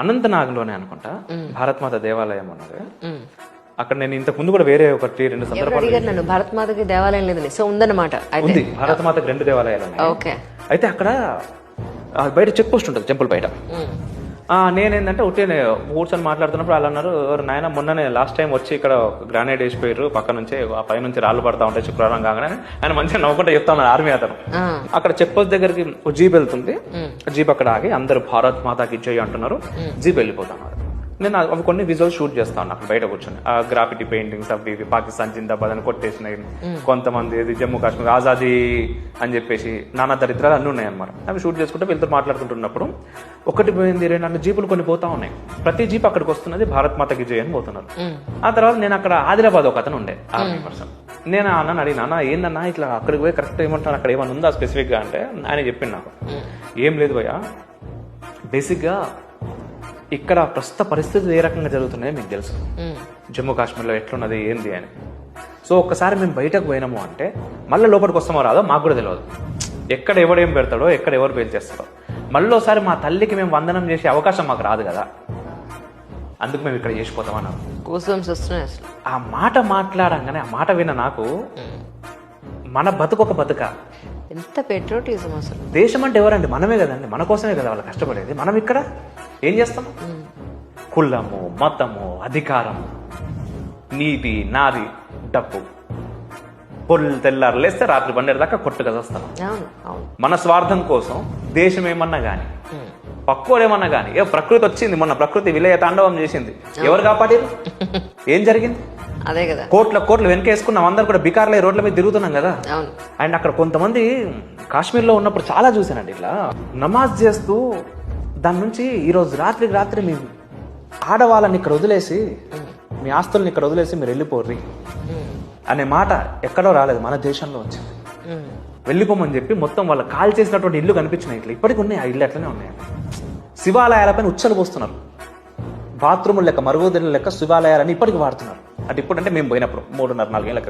అనంతనాగ్లోనే అనుకుంటా భారత్ మాత దేవాలయం ఉన్నది. అక్కడ నేను ఇంతకు ముందు కూడా వేరే ఒకటి 2 సందర్భాలు అడిగారు నన్ను. భారత్ మాతకి దేవాలయం లేదని, సో ఉందన్నమాట. ఉంది, భారత మాతకి 2 దేవాలయాలు ఉన్నాయి. ఓకే. అయితే అక్కడ బయట చెక్ పోస్ట్ ఉంటుంది టెంపుల్ బయట. నేనేంటంటే ఉట్టినే కూర్చొని మాట్లాడుతున్నప్పుడు వాళ్ళు అన్నారు, నాయన మొన్ననే లాస్ట్ టైం వచ్చి ఇక్కడ గ్రానైట్ వేసిపోయారు పక్క నుంచి, ఆ పై నుంచి రాళ్ళు పడతా ఉంటాయి శుక్రవారం కాగానే. ఆయన మంచిగా నవ్వుకుంటూ చెప్తా ఉన్నారు ఆర్మీ అతను. అక్కడ చెక్ పోస్ట్ దగ్గరికి జీప్ వెళ్తుంది. జీప్ అక్కడ ఆగి అందరు భారత్ మాతాకి జై అంటున్నారు. జీప్ వెళ్ళిపోతున్నారు. నేను అవి కొన్ని విజువల్ షూట్ చేస్తా ఉన్నా అక్కడ బయట కూర్చొని. ఆ గ్రాఫిటీ పెయింటింగ్స్ అవి ఇవి పాకిస్తాన్ జిందాబాద్ అని కొట్టేసినాయి. కొంతమంది జమ్మూ కాశ్మీర్ ఆజాదీ అని చెప్పేసి నానా దరిద్రాలు అన్నీ ఉన్నాయి అనమాట. అవి షూట్ చేసుకుంటే వీళ్ళతో మాట్లాడుకుంటున్నప్పుడు ఒకటి పోయింది 2 జీపులు కొన్ని పోతా ఉన్నాయి. ప్రతి జీప్ అక్కడికి వస్తున్నది భారత్ మాతకి జై అని పోతున్నారు. ఆ తర్వాత నేను అక్కడ ఆదిలాబాద్ ఒక అతను ఉండే ఆర్మీ పర్సన్. నేను అన్న అడిగిన, అన్న ఏందన్నా ఇట్లా అక్కడికి పోయి కరెక్ట్ ఏమంటున్నారు, అక్కడ ఏమన్నా ఉందా స్పెసిఫిక్ గా అంటే ఆయన చెప్పింది నాకు, ఏం లేదు భయ్యా, బేసిక్ గా ఇక్కడ ప్రస్తుత పరిస్థితులు ఏ రకంగా జరుగుతున్నాయో మీకు తెలుసు, జమ్మూ కాశ్మీర్లో ఎట్లున్నది ఏంది అని. సో ఒక్కసారి మేము బయటకు పోయినాము అంటే మళ్ళీ లోపలికి వస్తామో రాదో మాకు కూడా తెలియదు. ఎక్కడ ఎవడేం పెడతాడో, ఎక్కడ ఎవరు పేల్చేస్తాడో. మళ్ళీ ఒకసారి మా తల్లికి మేము వందనం చేసే అవకాశం మాకు రాదు కదా, అందుకు మేము ఇక్కడ చేసిపోతామన్నారు. ఆ మాట మాట్లాడంగానే, ఆ మాట విన్న నాకు మన బతుకొక బతుక, ఎంత పెట్రోటిజం అసలు. దేశం అంటే ఎవరండి? మనమే కదండి, మన కోసమే కదా వాళ్ళు కష్టపడేది. మనం ఇక్కడ ఏం చేస్తాం? కులము, మతము, అధికారము, నీతి, నాది, డబ్బు, పొల్లు తెల్లారు లేస్తే రాత్రి 12 దాకా కొట్టుగా వస్తాం. మన స్వార్థం కోసం దేశం ఏమన్నా గాని, పక్కోడేమన్నా గాని, ఏ ప్రకృతి వచ్చింది, మొన్న ప్రకృతి విలయ తాండవం చేసింది, ఎవరు కాపాడారు? ఏం జరిగింది? అదే కదా, కోట్లు వెనకేసుకున్నాం, అందరు కూడా బికార్లే రోడ్ల మీద తిరుగుతున్నాం కదా. అండ్ అక్కడ కొంతమంది కాశ్మీర్లో ఉన్నప్పుడు చాలా చూసానండి, ఇట్లా నమాజ్ చేస్తూ దాని నుంచి ఈరోజు రాత్రి మీ ఆడవాళ్ళని ఇక్కడ వదిలేసి, మీ ఆస్తుల్ని ఇక్కడ వదిలేసి మీరు వెళ్ళిపోర్రి అనే మాట ఎక్కడో రాలేదు, మన దేశంలో వచ్చింది. వెళ్ళిపోమని చెప్పి మొత్తం వాళ్ళు కాల్ చేసినటువంటి ఇల్లు కనిపించినాయి. ఇట్లా ఇప్పటికి ఉన్నాయి, ఆ ఇల్లు అట్లనే ఉన్నాయి. శివాలయాలపైన ఉచ్చలు పోస్తున్నారు, బాత్రూములు లెక్క, మరుగుదొడ్ల లెక్క శివాలయాలని ఇప్పటికి వాడుతున్నారు. అంటే ఇప్పుడు అంటే మేము పోయినప్పుడు 3.5-4 ఏళ్ళ